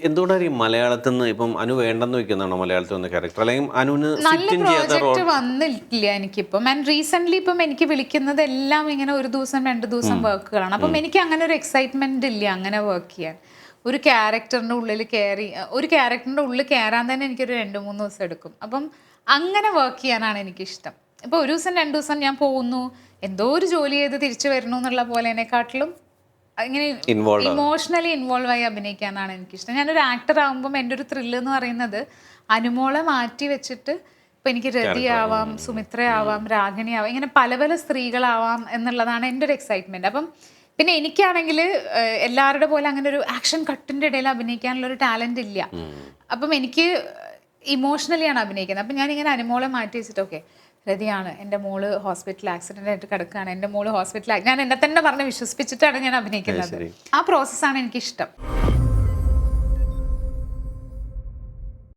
എന്തുകൊണ്ടാണ് ഈ മലയാളത്തിൽ നിന്ന് ഇപ്പം അനു വേണ്ടെന്ന് വെക്കുന്നതാണോ മലയാളത്തിൽ വന്ന ക്യാരക്ടർ, അല്ലെങ്കിൽ അനുവിന് നല്ല ഫിറ്റ് ചെയ്യാത്ത റോൾ? പ്രോജക്റ്റ് വന്നിട്ടില്ല എനിക്കിപ്പം. ആൻഡ് റീസെന്റ് ഇപ്പം എനിക്ക് വിളിക്കുന്നത് എല്ലാം ഇങ്ങനെ 1 ദിവസം 2 ദിവസം വർക്കുകളാണ്. അപ്പം എനിക്ക് അങ്ങനെ ഒരു എക്സൈറ്റ്മെന്റ് ഇല്ല അങ്ങനെ വർക്ക് ചെയ്യാൻ. ഒരു ക്യാരക്ടറിന്റെ ഉള്ളിൽ കയറാൻ തന്നെ എനിക്കൊരു 2-3 ദിവസം എടുക്കും. അപ്പം അങ്ങനെ വർക്ക് ചെയ്യാനാണ് എനിക്കിഷ്ടം. ഇപ്പോൾ 1 ദിവസം 2 ദിവസം ഞാൻ പോകുന്നു, എന്തോ ഒരു ജോലി ചെയ്ത് തിരിച്ചു വരണു എന്നുള്ള പോലെനെക്കാട്ടിലും ഇങ്ങനെ ഇമോഷണലി ഇൻവോൾവ് ആയി അഭിനയിക്കാനാണ് എനിക്കിഷ്ടം. ഞാനൊരു ആക്ടർ ആകുമ്പം എൻ്റെ ഒരു ത്രില്ല് എന്ന് പറയുന്നത് അനുമോളെ മാറ്റി വെച്ചിട്ട് ഇപ്പം എനിക്ക് രതിയാവാം, സുമിത്രയാവാം, രാഗിണിയാവാം, ഇങ്ങനെ പല പല സ്ത്രീകളാവാം എന്നുള്ളതാണ് എൻ്റെ ഒരു എക്സൈറ്റ്മെൻറ്റ്. അപ്പം പിന്നെ എനിക്കാണെങ്കിൽ എല്ലാവരുടെ പോലെ അങ്ങനെ ഒരു ആക്ഷൻ കട്ടിൻ്റെ ഇടയിൽ അഭിനയിക്കാനുള്ളൊരു ടാലൻ്റ് ഇല്ല. അപ്പം എനിക്ക് ഇമോഷണലിയാണ് അഭിനയിക്കുന്നത്. അപ്പം ഞാനിങ്ങനെ അനുമോളെ മാറ്റി വെച്ചിട്ട് ഓക്കെ രതിയാണ്, എൻ്റെ മോള് ഹോസ്പിറ്റൽ ആക്സിഡൻ്റ് ആയിട്ട് കിടക്കുകയാണ്, എൻ്റെ മോള് ഹോസ്പിറ്റൽ, ഞാൻ എന്നെ തന്നെ പറഞ്ഞ് വിശ്വസിപ്പിച്ചിട്ടാണ് ഞാൻ അഭിനയിക്കുന്നത്. ആ പ്രോസസ്സാണ് എനിക്കിഷ്ടം.